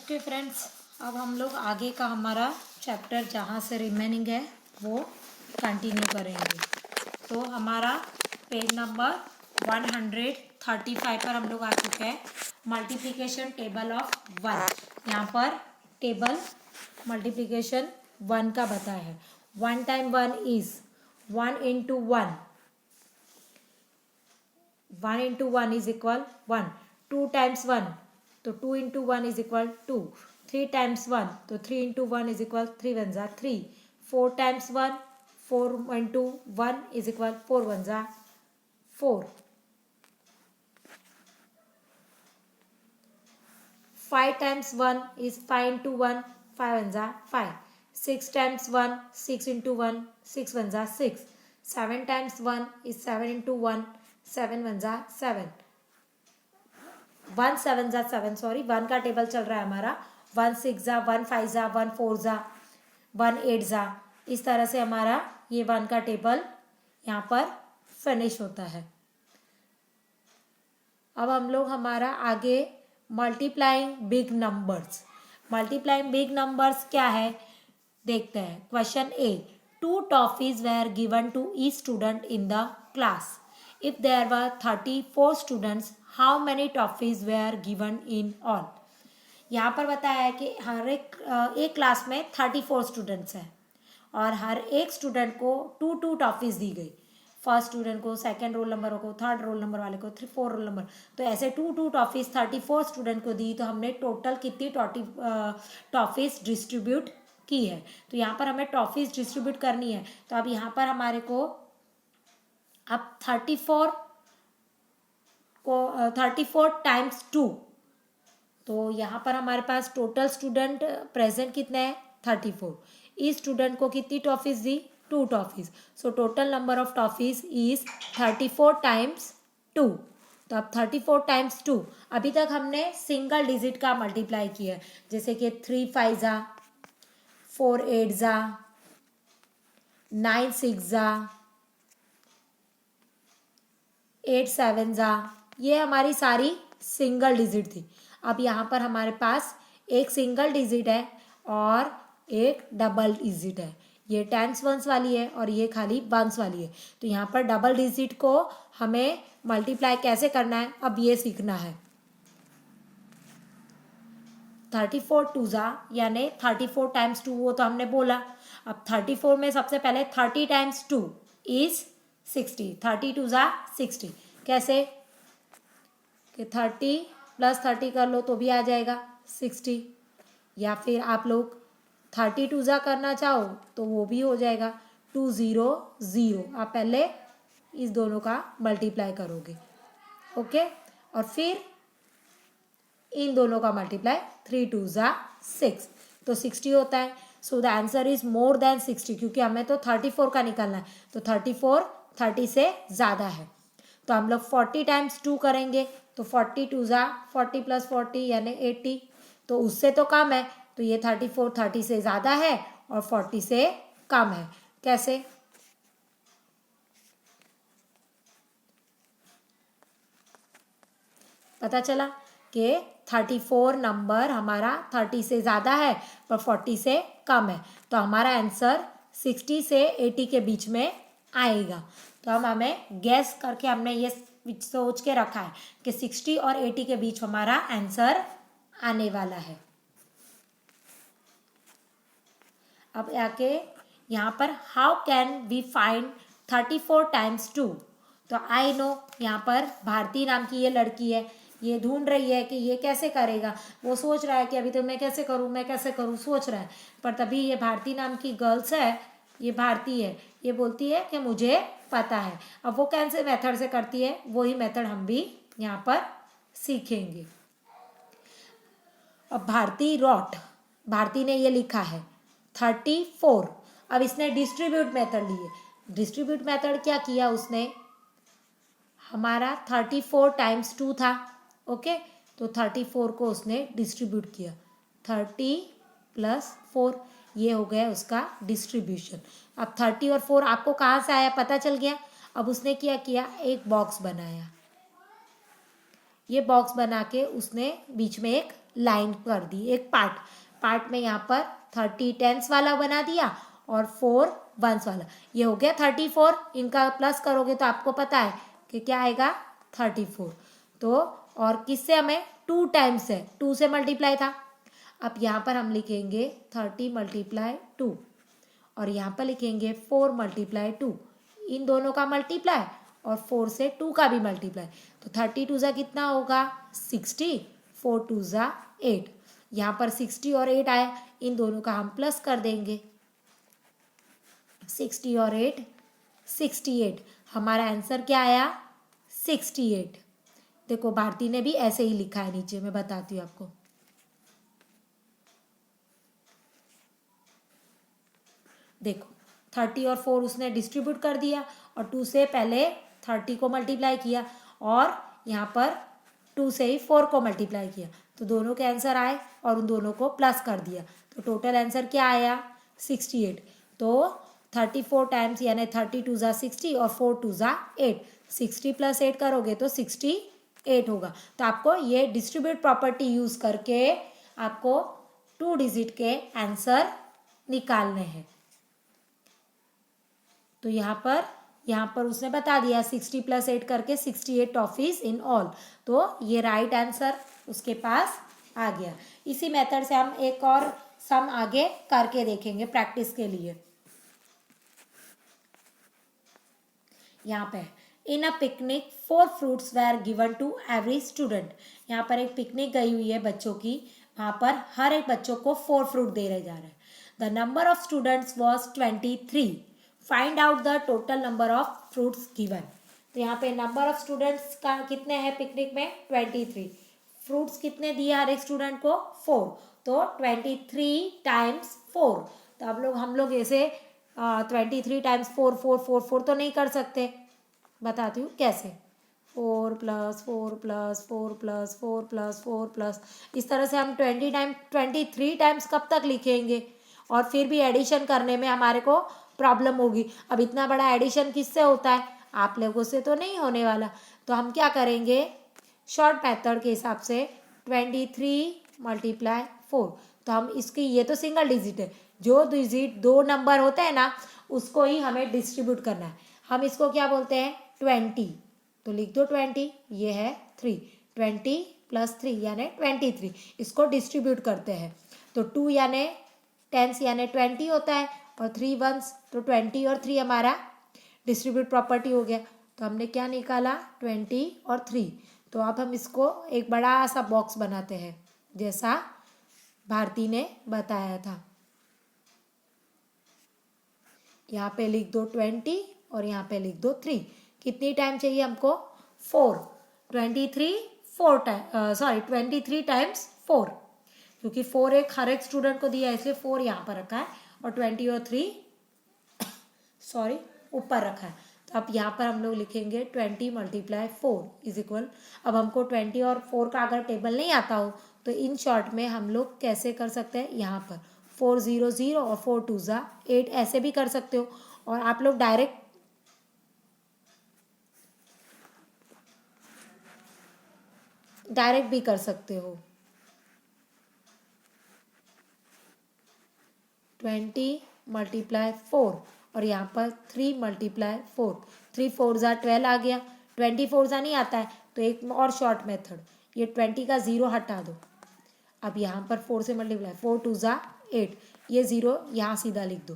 Okay friends, अब हम लोग आगे का हमारा चैप्टर जहाँ से रिमेनिंग है वो कंटिन्यू करेंगे। तो हमारा पेज नंबर 135 पर हम लोग आ चुके हैं। Multiplication table of 1। यहाँ पर टेबल मल्टीप्लिकेशन 1 का बताया है। 1 time 1 is 1 into 1। 1 into 1 is equal 1। 2 times 1 तो 2 इंटू 1 इज इक्वल 2। 3 टाइम्स 1 तो 3 इंटू 1 इज इक्वल 3 वन ज़ा 3। 4 times 1 4 into 1 is equal 4 one ज़ा 4। 5 टाइम्स 1 इज 5 इंटू 1 5 वन ज़ा 5। 6 टाइम्स 1 6 इंटू 1 6 वन ज़ा 6। 7 टाइम्स 1 इज 7 इंटू 1 7 वन ज़ा 7। 1 7 ज़ा 7 sorry 1 का table चल रहा है हमारा। 1 6 ज़ा 1 5 ज़ा 1 4 ज़ा 1 8 ज़ा। इस तरह से हमारा ये 1 का टेबल यहाँ पर फिनिश होता है। अब हम लोग हमारा आगे multiplying big numbers. Multiplying big numbers क्या है देखते हैं। Question A, 2 toffees were given to each student in the class. If there were 34 students, how many toffees were given in all. यहाँ पर बताया है कि हर एक क्लास में 34 स्टूडेंट्स हैं और हर एक स्टूडेंट को 2 टॉफीज दी गई। फर्स्ट स्टूडेंट को, सेकंड रोल नंबर को, थर्ड रोल नंबर वाले को, 4 रोल नंबर, तो ऐसे 2 टॉफीज 34 स्टूडेंट को दी। तो हमने टोटल कितनी टॉफीज डिस्ट्रीब्यूट की है। तो यहाँ पर हमें टॉफीज डिस्ट्रीब्यूट करनी है। तो अब यहाँ पर हमारे को अब 34 टाइम्स 2, तो यहाँ पर हमारे पास टोटल स्टूडेंट प्रेजेंट कितने हैं 34। इस स्टूडेंट को कितनी toffees the 2 toffees. So total number of toffees is 34 times 2। तो अब 34 टाइम्स 2, अभी तक हमने सिंगल डिजिट का मल्टीप्लाई किया है, जैसे कि 3 5 ज़ा 4 8 ज़ा 9 6 ज़ा 8 7 ज़ा। ये हमारी सारी सिंगल डिजिट थी। अब यहाँ पर हमारे पास एक सिंगल डिजिट है और एक डबल डिजिट है। ये टेंस वंस वाली है और ये खाली वंस वाली है। तो यहाँ पर डबल डिजिट को हमें मल्टीप्लाई कैसे करना है अब ये सीखना है। 34 2 ज़ा यानी 34 टाइम्स 2, वो तो हमने बोला। अब 34 में सबसे पहले 30 टाइम्स 2 इज 60। 32 ज़ा 60। कैसे कि 30 प्लस 30 कर लो तो भी आ जाएगा 60। या फिर आप लोग 32 ज़ा करना चाहो तो वो भी हो जाएगा 2 0 0। आप पहले इस दोनों का मल्टीप्लाई करोगे, ओके, और फिर इन दोनों का मल्टीप्लाई 3 2 ज़ा 6 तो 60 होता है। So the answer is more than 60, क्योंकि हमें तो 34 का निकालना है। तो 34 30 से ज़्यादा है। तो हम लोग 40 टाइम्स 2 करेंगे तो 40 2 ज़ा 40 प्लस 40 यानी 80। तो उससे तो कम है। तो ये 34 30 से ज़्यादा है और 40 से कम है। कैसे? पता चला कि 34 नंबर हमारा 30 से ज़्यादा है पर 40 से कम है। तो हमारा आंसर 60 से 80 के बीच में आएगा। तो हमें गैस करके हमने ये सोच के रखा है कि 60 और 80 के बीच हमारा आंसर आने वाला है। अब आके यहाँ पर how can we find 34 times 2। तो आई नो यहाँ पर भारती नाम की ये लड़की है, ये ढूंढ रही है कि ये कैसे करेगा। वो सोच रहा है कि अभी तो मैं कैसे करूँ सोच रहा है। पर तभी ये भारती नाम की गर्ल्स है, ये भारती है, ये बोलती है कि मुझे पता है। अब वो कैसे मेथड से करती है वही मेथड हम भी यहाँ पर सीखेंगे। अब भारती ने ये लिखा है 34। अब इसने डिस्ट्रीब्यूट मेथड लिए। डिस्ट्रीब्यूट मेथड क्या किया उसने, हमारा 34 टाइम्स 2 था, ओके, तो 34 को उसने डिस्ट्रीब्यूट किया। 30 प्लस 4 ये हो गया उसका डिस्ट्रीब्यूशन। अब 30 और 4 आपको कहाँ से आया पता चल गया। अब उसने क्या किया, एक बॉक्स बनाया। ये बॉक्स बना के उसने बीच में एक लाइन कर दी, एक पार्ट में यहाँ पर 30 टेंस वाला बना दिया और 4 वंस वाला। ये हो गया 34। इनका प्लस करोगे तो आपको पता है कि क्या आएगा 34। तो और किससे हमें 2 टाइम्स है, 2 से मल्टीप्लाई था। अब यहाँ पर हम लिखेंगे 30 × 2 और यहाँ पर लिखेंगे 4 × 2, इन दोनों का मल्टीप्लाई और 4 से 2 का भी मल्टीप्लाई। तो 32 ज़ा कितना होगा 60, 4 2 ज़ा 8। यहाँ पर 60 और 8 आया, इन दोनों का हम प्लस कर देंगे। 60 और 8 68। हमारा आंसर क्या आया 68। देखो भारती ने भी ऐसे ही लिखा है नीचे, मैं बताती हूँ आपको। देखो 30 और 4 उसने डिस्ट्रीब्यूट कर दिया और 2 से पहले 30 को मल्टीप्लाई किया और यहाँ पर 2 से ही 4 को मल्टीप्लाई किया, तो दोनों के आंसर आए और उन दोनों को प्लस कर दिया। तो टोटल आंसर क्या आया 68। तो 34 टाइम्स यानी 32 ज़ा 60 और 4 2 ज़ा 8, 60 + 8 करोगे तो 68 होगा। तो आपको ये डिस्ट्रीब्यूट प्रॉपर्टी यूज़ करके आपको 2 डिजिट के आंसर निकालने हैं। तो यहाँ पर उसने बता दिया 60 + 8 करके 68 टॉफीज इन ऑल। तो ये राइट आंसर उसके पास आ गया। इसी मेथड से हम एक और सम आगे करके देखेंगे प्रैक्टिस के लिए। यहाँ पे in a picnic 4 fruits were given to every student. यहाँ पर एक पिकनिक गई हुई है बच्चों की, वहाँ पर हर एक बच्चों को 4 फ्रूट दे रहे जा रहे हैं। The number of students was 23। Find out the total number of fruits given. तो यहाँ पे नंबर ऑफ स्टूडेंट्स का कितने हैं पिकनिक में 23। फ्रूट्स कितने दिए हर एक स्टूडेंट को 4, तो 23 × 4। तो अब हम लोग ऐसे 23 × 4 4 4 4 तो नहीं कर सकते, बताती हूँ कैसे। 4 + 4 + 4 + 4 + 4 +, इस तरह से हम 23 टाइम्स कब तक लिखेंगे और फिर भी एडिशन करने में हमारे को प्रॉब्लम होगी। अब इतना बड़ा एडिशन किससे होता है, आप लोगों से तो नहीं होने वाला। तो हम क्या करेंगे शॉर्ट मेथड के हिसाब से 23 × 4। तो हम इसकी, ये तो सिंगल डिजिट है, जो डिजिट 2 नंबर होते हैं ना उसको ही हमें डिस्ट्रीब्यूट करना है। हम इसको क्या बोलते हैं 20, तो लिख दो 20, ये है 3, 20 + 3 यानी 23, इसको डिस्ट्रीब्यूट करते हैं। तो 2 यानी 10 यानी 20 होता है और 3 वंस, तो 20 और 3 हमारा डिस्ट्रीब्यूट प्रॉपर्टी हो गया। तो हमने क्या निकाला 20 और 3। तो अब हम इसको एक बड़ा सा बॉक्स बनाते हैं जैसा भारती ने बताया था। यहाँ पे लिख दो 20 और यहाँ पे लिख दो 3। कितनी टाइम चाहिए हमको 4, 23 टाइम्स 4, क्योंकि 4 हर एक स्टूडेंट को दिया है इसलिए 4 यहाँ पर रखा है और 20 और 3 ऊपर रखा है। तो अब यहाँ पर हम लोग लिखेंगे 20 × 4 = अब हमको 20 और 4 का अगर टेबल नहीं आता हो तो इन शॉर्ट में हम लोग कैसे कर सकते हैं, यहाँ पर 4 0 0 और 4 2 ज़ा 8 ऐसे भी कर सकते हो। और आप लोग डायरेक्ट भी कर सकते हो। 20 × 4 और यहाँ पर 3 × 4, 3 4 ज़ा 12 आ गया। 24 ज़ा नहीं आता है तो एक और शॉर्ट मेथड, ये 20 का 0 हटा दो। अब यहाँ पर 4 से मल्टीप्लाई, 4 2 ज़ा 8, ये 0 यहाँ सीधा लिख दो,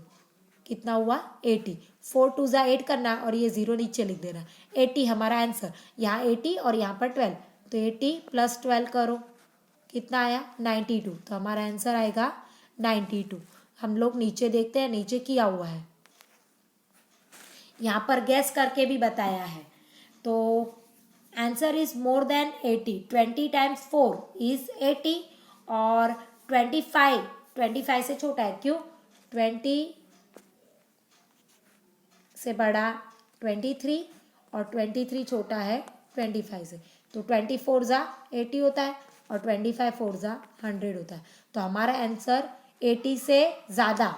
कितना हुआ 80। 4 2 ज़ा 8 करना और ये 0 नीचे लिख देना, 80 हमारा आंसर। यहाँ 80 और यहाँ पर 12, तो 80 + 12 करो, कितना आया 92। तो हमारा आंसर आएगा 92। हम लोग नीचे देखते हैं, नीचे किया हुआ है, यहाँ पर गैस करके भी बताया है। तो आंसर इज मोर देन 80। 20 × 4 = 80 और 25 से छोटा है, क्यों 20 से बड़ा 23 और 23 छोटा है 25 से। तो 24 ज़ा 80 होता है और 25 4 ज़ा 100 होता है। तो हमारा आंसर 80 से ज़्यादा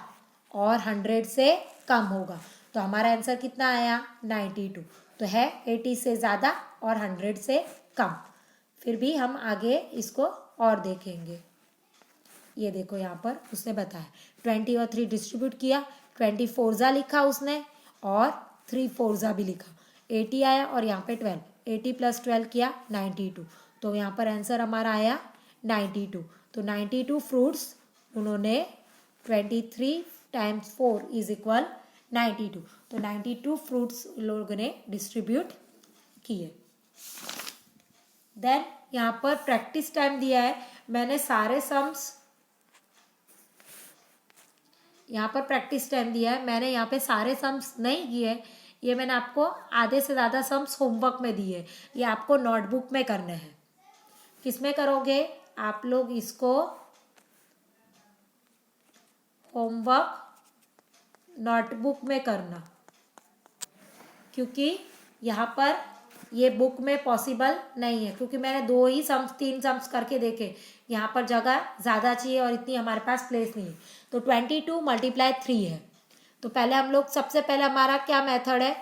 और 100 से कम होगा। तो हमारा आंसर कितना आया 92। तो है 80 से ज़्यादा और 100 से कम। फिर भी हम आगे इसको और देखेंगे। ये देखो यहाँ पर उसने बताया 20 और 3 डिस्ट्रीब्यूट किया, 20 फोर्जा लिखा उसने और 3 फोर्जा भी लिखा, 80 आया और यहाँ पे 12, 80 + 12 किया 92, तो यहाँ पर आंसर हमारा आया 92। तो 92 फ्रूट्स उन्होंने 23 × 4 = 92, तो 92 फ्रूट्स लोगों ने डिस्ट्रीब्यूट किए। देन यहाँ पर प्रैक्टिस टाइम दिया है, मैंने सारे सम्स यहाँ पर प्रैक्टिस टाइम दिया है, मैंने यहाँ पे सारे सम्स नहीं किए, ये मैंने आपको आधे से ज़्यादा सम्स होमवर्क में दिए, ये आपको नोटबुक में करने हैं। किस में करोगे आप लोग इसको? होमवर्क नोटबुक में करना, क्योंकि यहाँ पर ये बुक में पॉसिबल नहीं है, क्योंकि मैंने 2 ही सम्स 3 सम्स करके देखे, यहाँ पर जगह ज़्यादा चाहिए और इतनी हमारे पास प्लेस नहीं है। तो 22 × 3 है, तो पहले हम लोग सबसे पहले हमारा क्या मेथड है,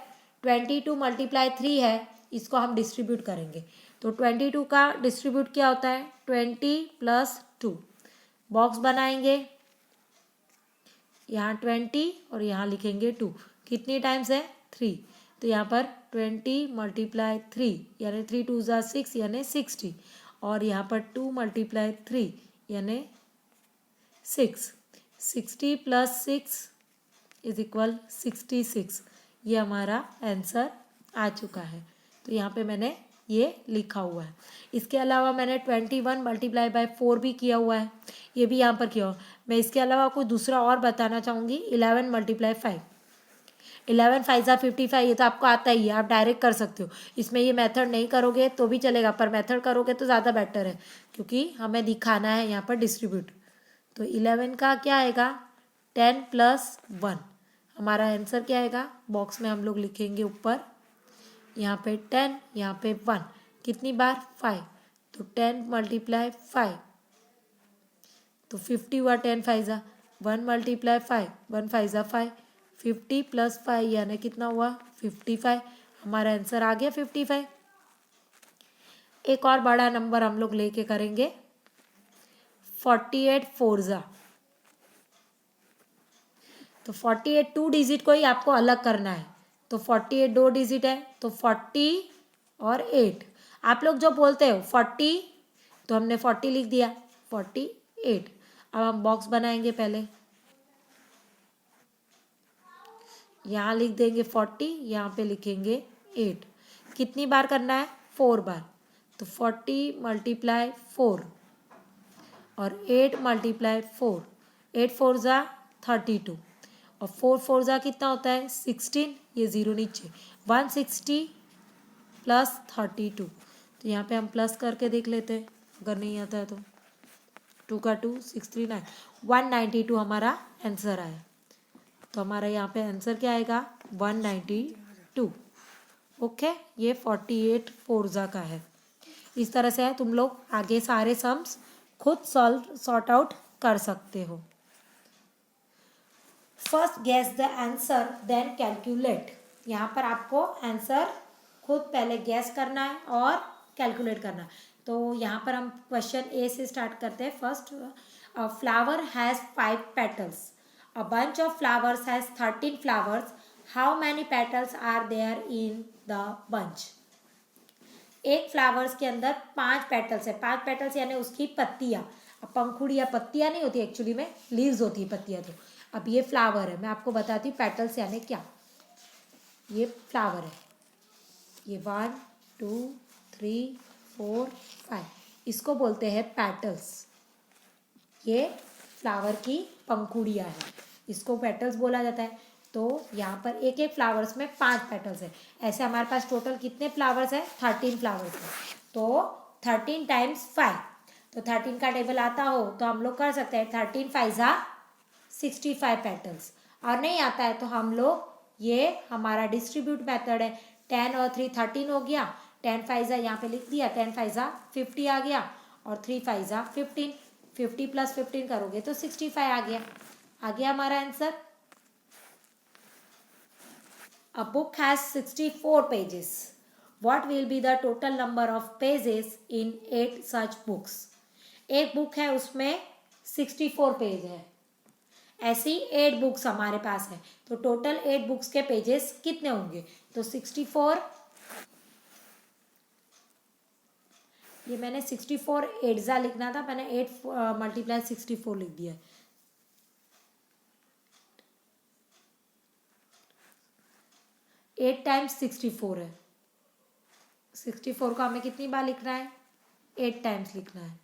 22 × 3 है, इसको हम डिस्ट्रीब्यूट करेंगे। तो 22 का डिस्ट्रीब्यूट क्या होता है, 20 + 2, बॉक्स बनाएंगे, यहाँ 20 और यहाँ लिखेंगे 2, कितनी टाइम्स है 3, तो यहाँ पर 20 × 3 यानी 3 × 2 = 6 यानी 60, और यहाँ पर 2 × 3 यानी 6, 60 + 6 = 66, ये हमारा आंसर आ चुका है। तो यहाँ पे मैंने ये लिखा हुआ है। इसके अलावा मैंने 21 × 4 भी किया हुआ है, ये भी यहाँ पर किया हुआ। मैं इसके अलावा कोई दूसरा और बताना चाहूँगी, 11 × 5, 11 × 5 = 55, ये तो आपको आता ही है, आप डायरेक्ट कर सकते हो। इसमें ये मेथड नहीं करोगे तो भी चलेगा, पर मेथड करोगे तो ज़्यादा बेटर है, क्योंकि हमें दिखाना है यहाँ पर डिस्ट्रीब्यूट। तो 11 का क्या आएगा, 10 + 1, हमारा आंसर क्या आएगा, बॉक्स में हम लोग लिखेंगे ऊपर, यहाँ पे 10, यहाँ पे 1, कितनी बार 5, तो 10 × 5, तो 50 हुआ, 10 × 5 = 1 × 5, 1 × 5 = 5, 50 + 5 यानी कितना हुआ 55, हमारा आंसर आ गया 55। एक और बड़ा नंबर हम लोग लेके करेंगे, 48 फोर्जा, तो 48 2 डिजिट को ही आपको अलग करना है, तो 48 2 डिजिट है, तो 40 और 8, आप लोग जो बोलते हो 40, तो हमने 40 लिख दिया, 48। अब हम बॉक्स बनाएंगे, पहले यहाँ लिख देंगे 40, यहाँ पे लिखेंगे 8, कितनी बार करना है 4 बार, तो 40 × 4 और 8 × 4, 8 4 = 32 और 4 4 = कितना होता है 16, ये 0 नीचे, 160 + 32, तो यहाँ पे हम प्लस करके देख लेते हैं, अगर नहीं आता है तो 2 का 2 6 3 9, 192 हमारा आंसर आया। तो हमारा यहाँ पे आंसर क्या आएगा 192। ओके, ये 48 फोर्जा का है। इस तरह से तुम लोग आगे सारे सम्स खुद सॉर्ट आउट कर सकते हो। First guess the answer then calculate, यहाँ पर आपको आंसर खुद पहले गैस करना है और कैलकुलेट करना है। तो यहाँ पर हम क्वेश्चन ए से स्टार्ट करते हैं। First, a flower has 5 petals, a bunch of flowers has 13 flowers, how many petals are there in the bunch. एक फ्लावर्स के अंदर 5 पेटल्स है, 5 पेटल्स यानी उसकी पत्तियाँ, अब पंखुड़ियाँ पत्तियाँ नहीं होती एक्चुअली में, लीव्स होती है पत्तियाँ। तो अब ये फ्लावर है, मैं आपको बताती हूँ पेटल्स यानी क्या। ये फ्लावर है, ये 1 2 3 4 5, इसको बोलते हैं पेटल्स। ये फ्लावर की पंखुड़ियाँ है, इसको पेटल्स बोला जाता है। तो यहाँ पर एक एक फ्लावर्स में 5 पेटल्स है, ऐसे हमारे पास टोटल कितने फ्लावर्स है 13 फ्लावर्स है। तो 13 × 5, तो 13 का टेबल आता हो तो हम लोग कर सकते हैं 13 × 5 = 65 पेटल्स, और नहीं आता है तो हम लोग, ये हमारा डिस्ट्रीब्यूट मेथड है, 10 और 3 13 हो गया, 10 × 5 यहाँ पे लिख दिया, 10 × 5 = 50 आ गया, और 3 × 5 = 15, 50 + 15 करोगे तो 65 आ गया हमारा answer. A book has 64 pages. What will be the total number of pages in 8 such books. एक बुक है उसमें 64 पेज है, ऐसी 8 बुक्स हमारे पास है, तो टोटल 8 बुक्स के पेजेस कितने होंगे। तो 64, ये मैंने 64 एट्जा लिखना था, मैंने 8 मल्टीप्लाई 64 लिख दिया। 8 टाइम्स 64 है, 64 को हमें कितनी बार लिखना है, 8 टाइम्स लिखना है,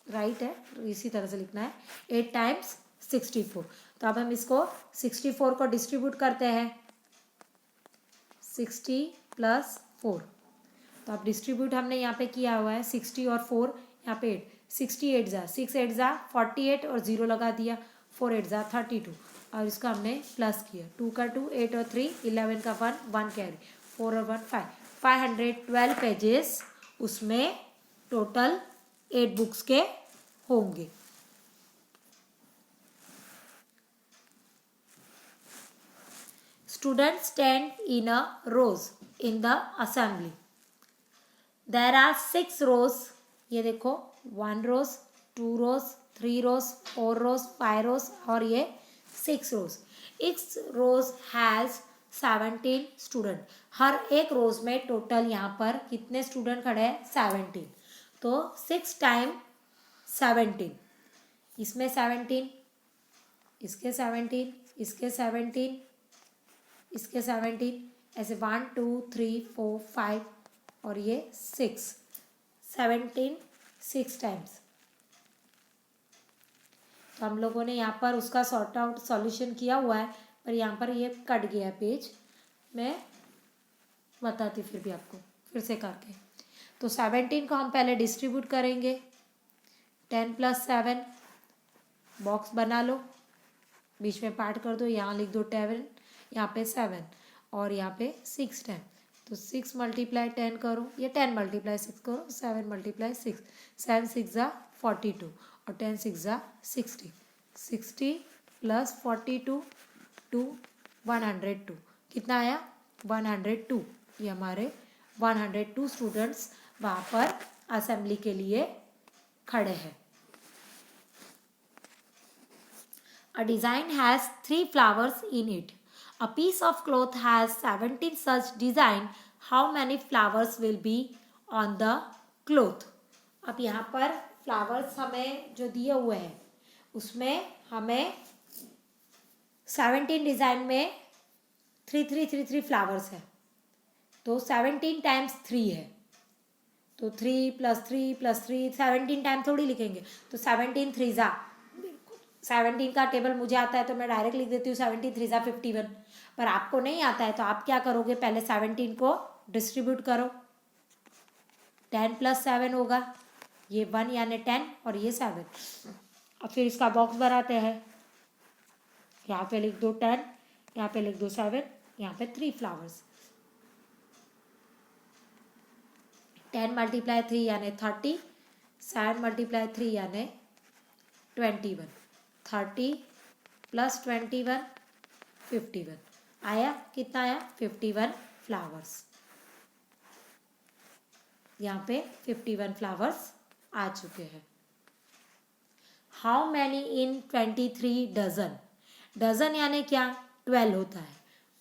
राइट है, इसी तरह से लिखना है 8 टाइम्स 64। तो अब हम इसको 64 को डिस्ट्रीब्यूट करते हैं, 60 + 4, तो अब डिस्ट्रीब्यूट हमने यहाँ पे किया हुआ है 60 और 4, यहाँ पे 8, 68 जा 6 8 जा 48 और 0 लगा दिया, 4 8 जा 32 और इसका हमने प्लस किया, 2 का 2, 8 और 3 11 का 1, 1 कैरी, 4 और 1 5, 512 पेजेस उसमें टोटल 8 बुक्स के होंगे। Students stand in a rows in the assembly. There are 6 rows. ये देखो 1 rows, 2 rows, 3 rows, 4 rows, 5 rows और ये 6 rows. Each rows has 17 student. हर एक रोज में टोटल यहाँ पर कितने स्टूडेंट खड़े हैं, 17। तो 6 टाइम 17, इसमें 17, इसके 17, इसके 17, इसके 17, ऐसे 1 2 3 4 5 और ये 6, 17 6 टाइम्स। तो हम लोगों ने यहाँ पर उसका सॉर्ट आउट सॉल्यूशन किया हुआ है, पर यहाँ पर ये कट गया पेज, मैं बताती फिर भी आपको फिर से करके। तो 17 को हम पहले डिस्ट्रीब्यूट करेंगे, 10 + 7 बॉक्स बना लो, बीच में पार्ट कर दो, यहाँ लिख दो 10, यहाँ पे 7 और यहाँ पे 6 टाइम, तो 6 × 10 करो, ये 10 × 6 करो, 7 × 6, 7 6 जा 42 और 10 6 जा 60, 60 + 42 2 102, कितना आया 102। ये हमारे 102 स्टूडेंट्स वहाँ पर असेंबली के लिए खड़े हैं। A design has 3 flowers in it. A piece of cloth has 17 such design. How many flowers will be on the cloth? अब यहाँ पर फ्लावर्स हमें जो दिए हुए हैं उसमें हमें 17 डिज़ाइन में 3 3 3 3 फ्लावर्स है, तो 17 टाइम्स 3 है, तो 3 + 3 + 3 17 टाइम थोड़ी लिखेंगे, तो 17 3 जा 17 का टेबल मुझे आता है तो मैं डायरेक्ट लिख देती हूँ 17 3 जा 51, पर आपको नहीं आता है तो आप क्या करोगे, पहले 17 को डिस्ट्रीब्यूट करो, 10 + 7 होगा, ये 1 यानी 10 और ये 7, और फिर इसका बॉक्स बनाते हैं, यहाँ पे लिख दो 10, यहाँ पे लिख दो 7, यहाँ पे 3 फ्लावर्स, 10 × 3 यानी 30, 7 × 3 यानी 21, 30 + 21 51, आया कितना आया 51 फ्लावर्स, यहाँ पे 51 फ्लावर्स आ चुके हैं। How many in 23 dozen, dozen यानी क्या 12 होता है,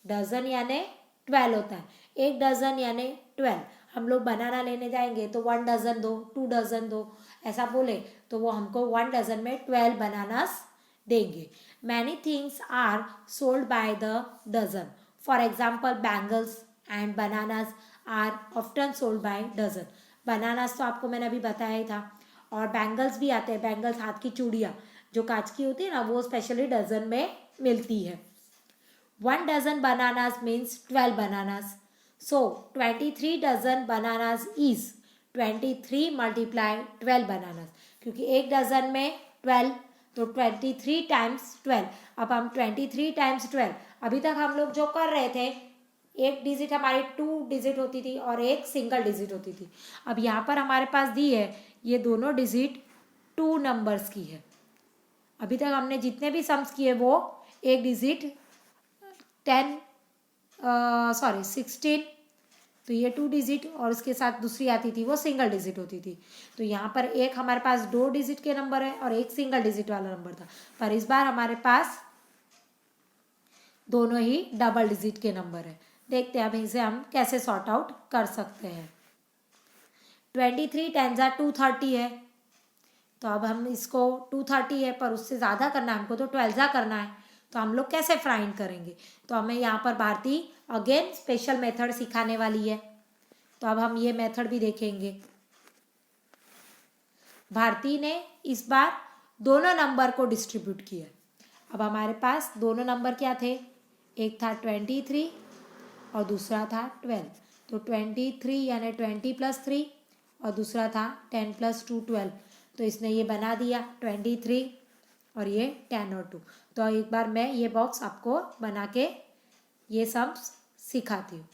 डजन यानी 12 होता है, एक डजन यानी 12। हम लोग बनाना लेने जाएंगे तो 1 डजन दो, 2 डजन दो, ऐसा बोले तो वो हमको 1 डजन में 12 बनानास देंगे। Many things are sold by the dozen, for example bangles and bananas are often sold by dozen. Bananas तो आपको मैंने अभी बताया ही था, और बैंगल्स भी आते हैं, बैंगल्स हाथ की चूड़ियाँ जो कांच की होती है ना, वो स्पेशली डजन में मिलती है। 1 dozen bananas means 12 bananas, so 23 dozen bananas is 23 × 12 bananas, क्योंकि एक डजन में 12 तो 23 टाइम्स 12। अब हम 23 टाइम्स 12, अभी तक हम लोग जो कर रहे थे एक डिजिट हमारी 2 डिजिट होती थी और एक सिंगल डिजिट होती थी, अब यहाँ पर हमारे पास दी है ये दोनों डिजिट 2 नंबर्स की है। अभी तक हमने जितने भी सम्स किए वो एक डिजिट 10 सॉरी 16, तो ये 2 डिजिट और इसके साथ दूसरी आती थी वो सिंगल डिजिट होती थी। तो यहाँ पर एक हमारे पास 2 डिजिट के नंबर है और एक सिंगल डिजिट वाला नंबर था, पर इस बार हमारे पास दोनों ही डबल डिजिट के नंबर है। देखते हैं अब इसे हम कैसे सॉर्ट आउट कर सकते हैं। 23 10 230 है, तो अब हम इसको 230 है पर उससे ज़्यादा करना है हमको, तो 12 करना है, तो हम लोग कैसे फाइंड करेंगे। तो हमें यहाँ पर भारती अगेन स्पेशल मेथड सिखाने वाली है, तो अब हम ये मेथड भी देखेंगे। भारती ने इस बार दोनों नंबर को डिस्ट्रीब्यूट किया। अब हमारे पास दोनों नंबर क्या थे, एक था 23 और दूसरा था 12, तो 23 यानी 20 + 3 और दूसरा था 10 + 2 12, तो इसने ये बना दिया 23 और ये 10 और 2। तो एक बार मैं ये बॉक्स आपको बना के ये सब सिखाती हूँ।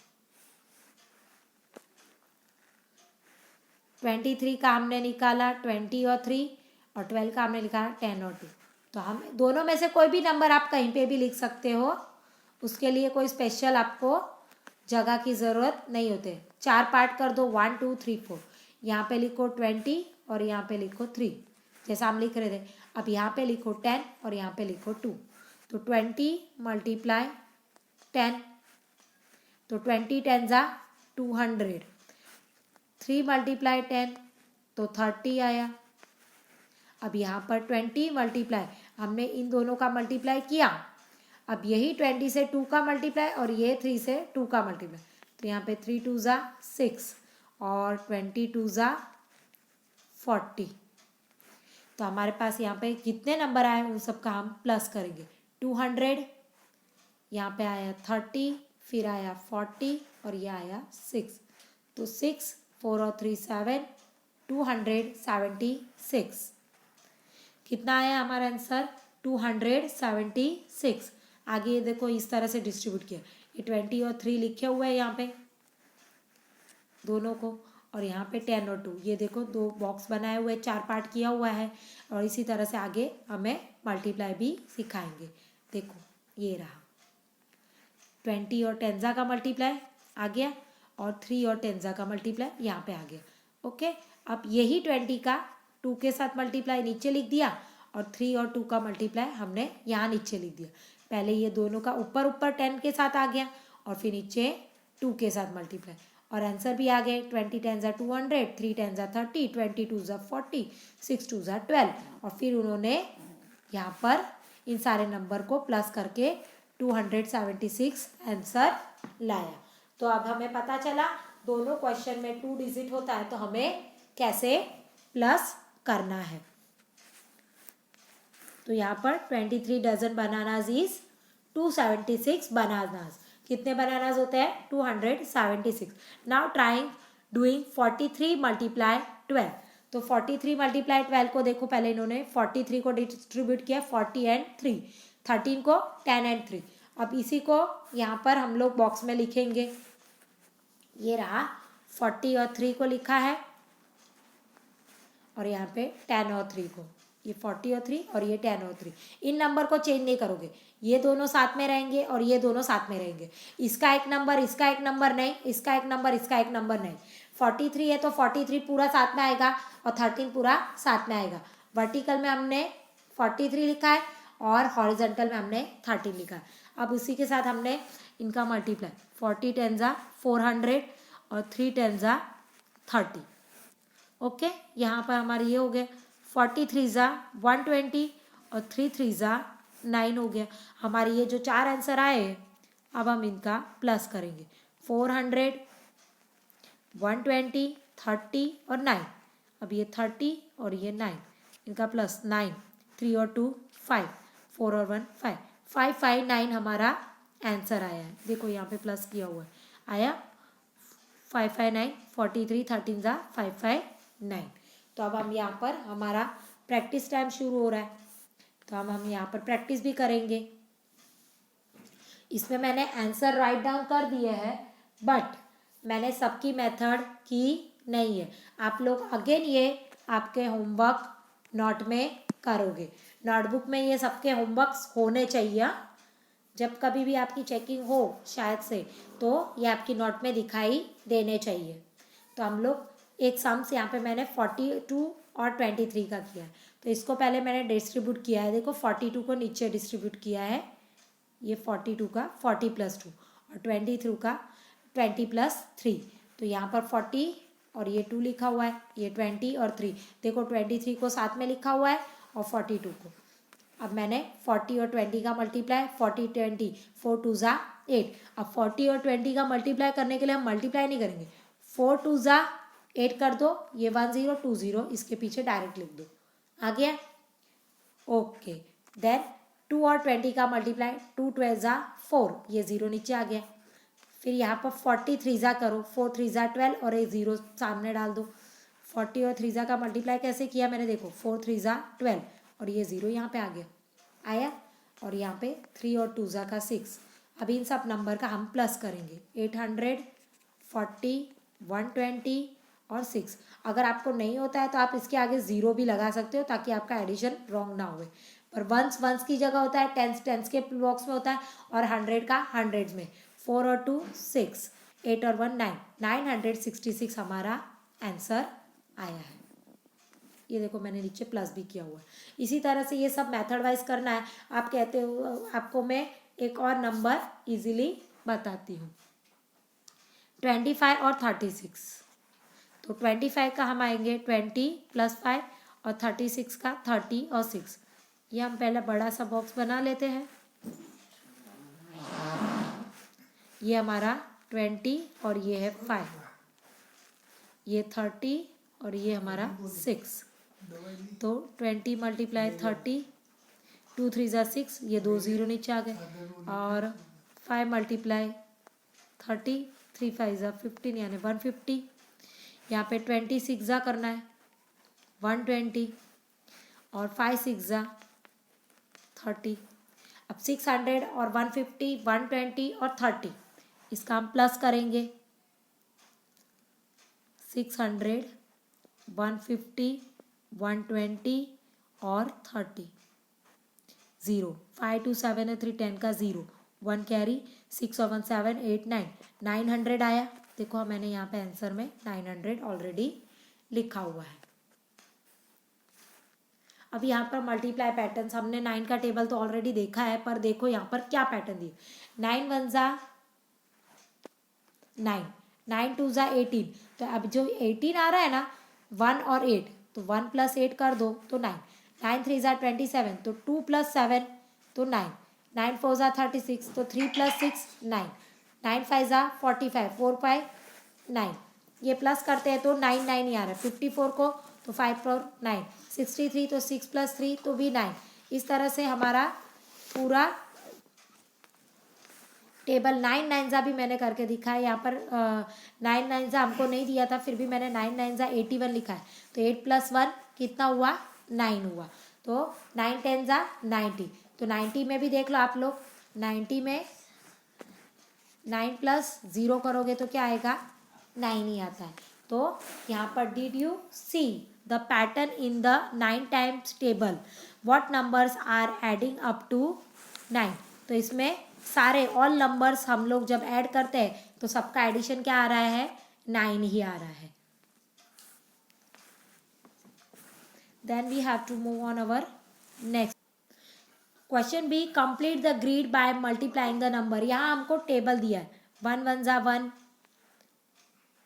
23 का हमने निकाला 20 और 3 और 12 का हमने निकाला 10 और 2। तो हम दोनों में से कोई भी नंबर आप कहीं पे भी लिख सकते हो, उसके लिए कोई स्पेशल आपको जगह की ज़रूरत नहीं होते। 4 पार्ट कर दो, 1 2 3 4, यहाँ पे लिखो 20 और यहाँ पे लिखो 3, जैसा हम लिख रहे थे। अब यहाँ पे लिखो 10 और यहाँ पे लिखो 2, तो 20 × 10, तो 20 10 200, 3 × 10 तो 30 आया। अब यहाँ पर 20 मल्टीप्लाई हमने इन दोनों का मल्टीप्लाई किया, अब यही 20 से 2 का मल्टीप्लाई और ये 3 से 2 का मल्टीप्लाई, तो यहाँ पे 3 2 6 और 20 2 40। तो हमारे पास यहाँ पे कितने नंबर आए उन सब का हम प्लस करेंगे। 200, यहाँ पे आया 30, फिर आया 40 और ये आया 6, तो 6 4 और 3 7, 276। कितना आया हमारा आंसर, 276। आगे ये देखो इस तरह से डिस्ट्रीब्यूट किया, ये 20 और 3 लिखे हुए हैं यहाँ पे दोनों को, और यहाँ पे 10 और 2, ये देखो 2 बॉक्स बनाए हुए, 4 पार्ट किया हुआ है। और इसी तरह से आगे हमें मल्टीप्लाई भी सिखाएंगे। देखो ये रहा 20 और 10 का मल्टीप्लाई आ गया और 3 और 10 का मल्टीप्लाई यहाँ पे आ गया। ओके, अब यही 20 का 2 के साथ मल्टीप्लाई नीचे लिख दिया और 3 और 2 का मल्टीप्लाई हमने यहाँ नीचे लिख दिया। पहले ये दोनों का ऊपर ऊपर 10 के साथ आ गया और फिर नीचे 2 के साथ मल्टीप्लाई, और आंसर भी आ गए। 20 10 200, 3 10 30, 20 2 40, 6 2 12, और फिर उन्होंने यहाँ पर इन सारे नंबर को प्लस करके 276 आंसर लाया। तो अब हमें पता चला दोनों क्वेश्चन में 2 डिजिट होता है, तो हमें कैसे प्लस करना है। तो यहाँ पर 23 डजन बनानाज इज 276 बनानाज। कितने बनानाज होते हैं, 276। नाउ ट्राइंग डूइंग 43 × 12, तो 43 × 12 को देखो, पहले इन्होंने 43 को डिस्ट्रीब्यूट किया 40 एंड 3, 13 को 10 एंड 3। अब इसी को यहाँ पर हम लोग बॉक्स में लिखेंगे। ये रहा 40 और 3 को लिखा है और यहाँ पे 10 और 3 को, ये 40 और 3 और ये 10 और 3। इन नंबर को चेंज नहीं करोगे, ये दोनों साथ में रहेंगे और ये दोनों साथ में रहेंगे। इसका एक नंबर, इसका एक नंबर नहीं, इसका एक नंबर, इसका एक नंबर नहीं। 43 है तो 43 पूरा साथ में आएगा और 13 पूरा साथ में आएगा। वर्टिकल में हमने 43 लिखा है और हॉरिजॉन्टल में हमने 13 लिखा है। अब उसी के साथ हमने इनका मल्टीप्लाई, 40 10 400 और 3 10 30। ओके, यहाँ पर हमारे ये हो गए 43 120 और 3 3 9 हो गया। हमारे ये जो 4 आंसर आए, अब हम इनका प्लस करेंगे। 400 120 30 और 9, अब ये 30 और ये 9, इनका प्लस 9, 3 और 2 5, 4 और 1 5, 5 5 9 हमारा आंसर आया है। देखो यहाँ पे प्लस किया हुआ है, आया 5 5 9, 43 13 5 5 9। तो अब हम यहाँ पर हमारा प्रैक्टिस टाइम शुरू हो रहा है, तो हम यहाँ पर प्रैक्टिस भी करेंगे। इसमें मैंने आंसर राइट डाउन कर दिए हैं, बट मैंने सबकी मेथड की नहीं है। आप लोग अगेन ये आपके होमवर्क नोट में करोगे, नोटबुक में ये सबके होमवर्क्स होने चाहिए। जब कभी भी आपकी चेकिंग हो शायद से, तो ये आपकी नोट में दिखाई देने चाहिए। तो हम लोग एक सम्स यहाँ पे मैंने 42 और 23 का किया है, तो इसको पहले मैंने डिस्ट्रीब्यूट किया है। देखो 42 को नीचे डिस्ट्रीब्यूट किया है, ये 42 का 40 + 2 और 23 का 20 + 3। तो यहाँ पर 40 और ये 2 लिखा हुआ है, ये 20 और 3। देखो 23 को साथ में लिखा हुआ है और 42 को। अब मैंने 40 और 20 का मल्टीप्लाई, 40 20 4 2 ज़ा 8। अब 40 और 20 का मल्टीप्लाई करने के लिए हम मल्टीप्लाई नहीं करेंगे, 4 2 ज़ा 8 कर दो, ये 1 0 2 0 इसके पीछे डायरेक्ट लिख दो, आ गया। ओके, देन 2 और 20 का मल्टीप्लाई, 2 12 ज़ा 4, ये 0 नीचे आ गया। फिर यहाँ पर 40 3 ज़ा करो, 4 3 ज़ा 12 और एक 0 सामने डाल दो। 40 और 3 ज़ा का मल्टीप्लाई कैसे किया मैंने, देखो 4 3 ज़ा 12 और ये 0 यहाँ पे आ गया, आया। और यहाँ पे 3 और 2 ज़ा का 6। अब इन सब नंबर का हम प्लस करेंगे, 800 40 120 और 6। अगर आपको नहीं होता है तो आप इसके आगे 0 भी लगा सकते हो ताकि आपका एडिशन रॉन्ग ना हो। पर वंस वंस की जगह होता है, टेंस टेंस के बॉक्स में होता है, और 100 का हंड्रेड्स में। 4 और 2 6, 8 और 1 9, 966 हमारा आंसर आया है। ये देखो मैंने नीचे प्लस भी किया हुआ है। इसी तरह से ये सब मेथड वाइज करना है। आप कहते हो आपको मैं एक और नंबर इजीली बताती हूँ, 25 और 36। तो 25 का हम आएंगे 20 + 5 और 36 का 30 और 6। ये हम पहले बड़ा सा बॉक्स बना लेते हैं। ये हमारा 20 और ये है 5, ये 30 और ये हमारा 6। तो 20 × 30, 2 3 ज़ा 6, ये 2 0 नीचे आ गए। और 5 × 30, 3 5 ज़ा 15 यानी 150। यहाँ पे 26 ज़ा करना है, 120 और 5 6 ज़ा 30। अब 600 और 150 120 और 30 इसका हम प्लस करेंगे, 600 150 120 और 30। 0 5 2 7 3 10 का 0, 1 कैरी, 6 और 1 7 8 9, 900 आया। देखो मैंने यहाँ पे आंसर में 900 ऑलरेडी लिखा हुआ है। अब यहाँ पर मल्टीप्लाई पैटर्न, हमने 9 का टेबल तो ऑलरेडी देखा है, पर देखो यहाँ पर क्या पैटर्न दिए। 9 1 ज़ा 9, 9 2 ज़ा 18। तो अब जो 18 आ रहा है ना, 1 और 8, तो 1 + 8 कर दो तो 9, 9 3 ज़ा 27, तो 2 + 7 तो 9, 9 4 ज़ा 36, तो 3 + 6 9, 9 5 ज़ा 45, 4 5 9। ये प्लस करते हैं तो 9 9 ही आ रहा है। 54 को तो 5 4 9, 63 तो 6 + 3 तो भी 9। इस तरह से हमारा पूरा टेबल 9 9 ज़ा भी मैंने करके दिखा है। यहाँ पर 9 9 ज़ा हमको नहीं दिया था, फिर भी मैंने 9 9 ज़ा 81 लिखा है। तो 8 + 1 कितना हुआ, 9 हुआ। तो 9 10 ज़ा 90। तो 90 में भी देख लो आप लोग, 90 में 9 + 0 करोगे तो क्या आएगा, 9 ही आता है। तो यहाँ पर did you see the pattern in the 9 times table, what numbers are adding up to 9। तो इसमें सारे ऑल नंबर्स हम लोग जब ऐड करते हैं तो सबका एडिशन क्या आ रहा है, 9 ही आ रहा है। Then we have to move on our next question B, complete the grid by multiplying the number. यहाँ हमको टेबल दिया है, 1 1 ज़ा 1,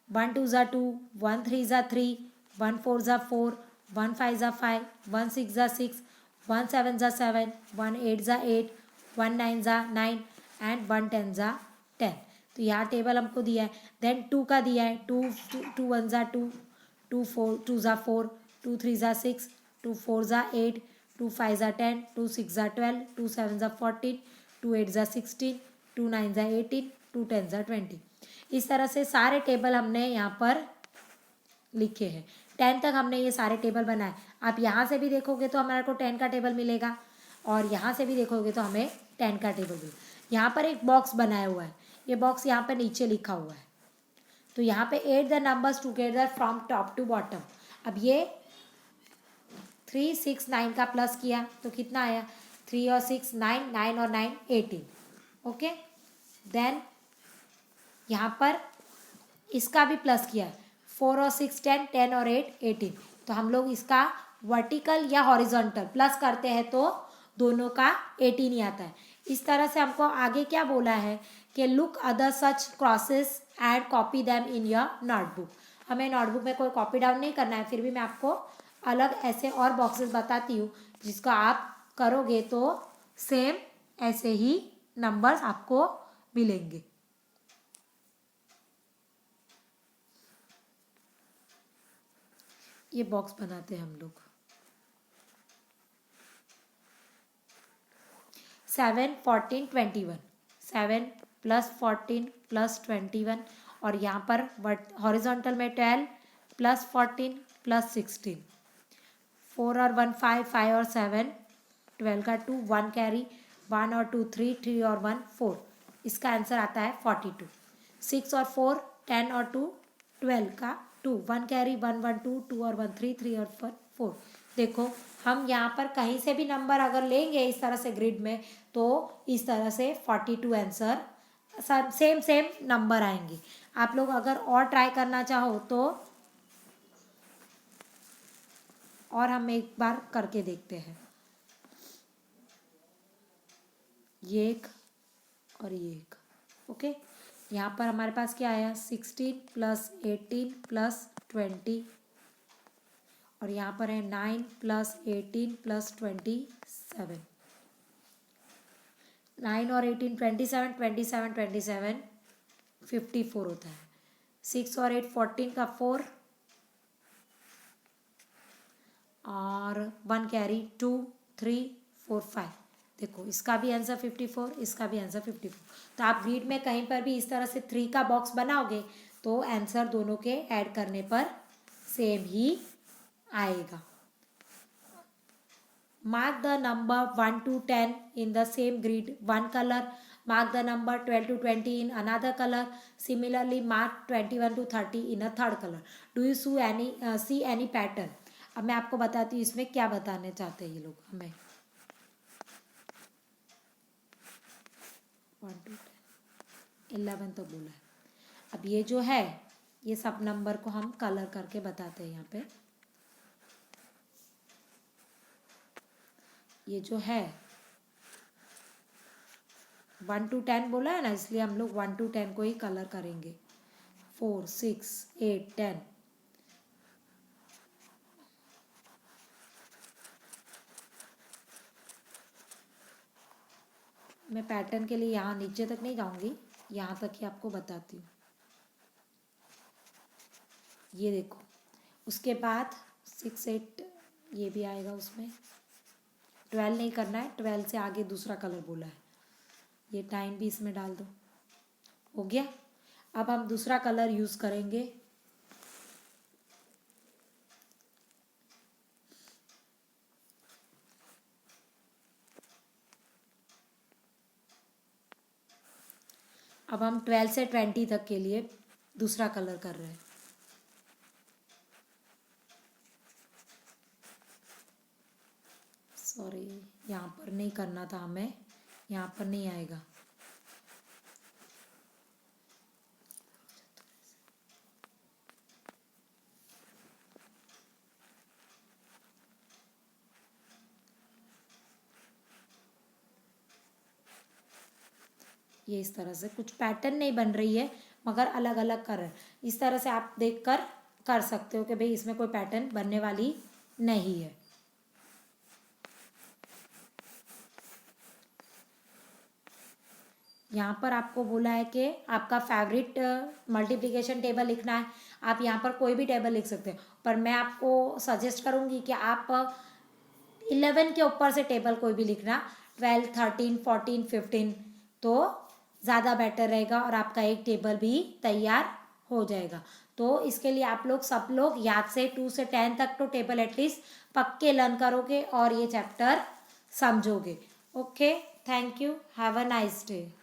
1 2 ज़ा 2, 1 3 ज़ा 3, 1 4 ज़ा 4, 1 5 ज़ा 5, 1 6 ज़ा 6, 1 7 ज़ा 7, 1 8 ज़ा 8, 1 9 ज़ा 9 एंड 1 10 ज़ा 10। तो यहाँ टेबल हमको दिया है। देन 2 का दिया है, 2 2 1 ज़ा 2, 2 4 2 ज़ा 4, 2 3 ज़ा 6, 2 4 ज़ा 8, 2 5 ज़ा 10, 2 6 ज़ा 12, 2 7 ज़ा 14, 2 8 ज़ा 16, 2 9 ज़ा 18, 2 10 ज़ा 20। इस तरह से सारे टेबल हमने यहाँ पर लिखे हैं। 10 तक हमने ये सारे टेबल बनाए। आप यहाँ से भी देखोगे तो हमारे को 10 का टेबल मिलेगा, और यहाँ से भी देखोगे तो हमें 10 का टेबल मिलेगा। यहाँ पर एक बॉक्स बनाया हुआ है, ये बॉक्स यहाँ पर नीचे लिखा हुआ है। तो यहाँ पे add the numbers together from top to bottom. अब ये 3 6 9 का प्लस किया तो कितना आया, 3 और 6 9, 9 और 9 18। ओके, देन यहाँ पर इसका भी प्लस किया है, 4 और 6 10, 10 और 8 18। तो हम लोग इसका वर्टिकल या हॉरिजॉन्टल प्लस करते हैं तो दोनों का 18 ही आता है। इस तरह से हमको आगे क्या बोला है कि look other such crosses and copy them in your notebook. हमें नोटबुक में कोई कॉपी डाउन नहीं करना है, फिर भी मैं आपको अलग ऐसे और बॉक्सेस बताती हूँ जिसको आप करोगे तो सेम ऐसे ही नंबर्स आपको मिलेंगे। ये बॉक्स बनाते हैं हम लोग। 7 14 21, 7 + 14 + 21 और यहाँ पर हॉरिजॉन्टल में 12 + 14 + 16, 4 और 1 5, 5 और 7 12 का 2, 1 कैरी, 1 और 2 3, 3 और 1 4। इसका आंसर आता है 42। 6 और 4 10 और 2 12 का 2, 1 कैरी, 1 1 2, 2 और 1 3, 3 और 4। देखो हम यहाँ पर कहीं से भी नंबर अगर लेंगे इस तरह से ग्रिड में तो इस तरह से 42 आंसर सेम नंबर आएंगे। आप लोग अगर और ट्राई करना चाहो तो और हम एक बार करके देखते हैं। ये एक और ये एक। ओके, यहाँ पर हमारे पास क्या आया 16 + 18 + 20 और यहाँ पर है 9 + 18 + 27। 9 और 18 27, 27 27 54 होता है। 6 और 8 14 का 4 और 1 कैरी, 2 3 4 5। देखो इसका भी आंसर 54, इसका भी आंसर 54। तो आप ग्रिड में कहीं पर भी इस तरह से 3 का बॉक्स बनाओगे तो आंसर दोनों के ऐड करने पर सेम ही आएगा। Mark the number 1 to 10 in the same grid, one color. Mark the number 12 to 20 in another color. Similarly, mark 21 to 30 in a third color. Do you see any pattern? अब मैं आपको बताती हूँ इसमें क्या बताने चाहते हैं ये लोग हमें। 1 to 10 11 तो बोला है। अब ये जो है ये सब नंबर को हम कलर करके बताते हैं यहाँ पे। ये जो है 1 to 10 बोला है ना, इसलिए हम लोग 1 to 10 को ही कलर करेंगे। 4 6 8 10। मैं पैटर्न के लिए यहाँ नीचे तक नहीं जाऊंगी, यहाँ तक ही आपको बताती हूँ। ये देखो उसके बाद 6 8 ये भी आएगा उसमें। 12 नहीं करना है, 12 से आगे दूसरा कलर बोला है। ये टाइम भी इसमें डाल दो। हो गया। अब हम दूसरा कलर यूज करेंगे। अब हम 12 से 20 तक के लिए दूसरा कलर कर रहे हैं। सॉरी, यहाँ पर नहीं करना था हमें, यहाँ पर नहीं आएगा। ये इस तरह से कुछ पैटर्न नहीं बन रही है मगर अलग अलग कर रहे हैं। इस तरह से आप देखकर कर सकते हो कि भाई इसमें कोई पैटर्न बनने वाली नहीं है। यहाँ पर आपको बोला है कि आपका फेवरेट मल्टीप्लिकेशन टेबल लिखना है। आप यहाँ पर कोई भी टेबल लिख सकते हो, पर मैं आपको सजेस्ट करूँगी कि आप 11 के ऊपर से टेबल कोई भी लिखना। 12 13 14 15 तो ज़्यादा बेटर रहेगा और आपका एक टेबल भी तैयार हो जाएगा। तो इसके लिए आप लोग सब लोग याद से 2 से 10 तक तो टेबल एटलीस्ट पक्के लर्न करोगे और ये चैप्टर समझोगे। Okay, thank you, have a nice day.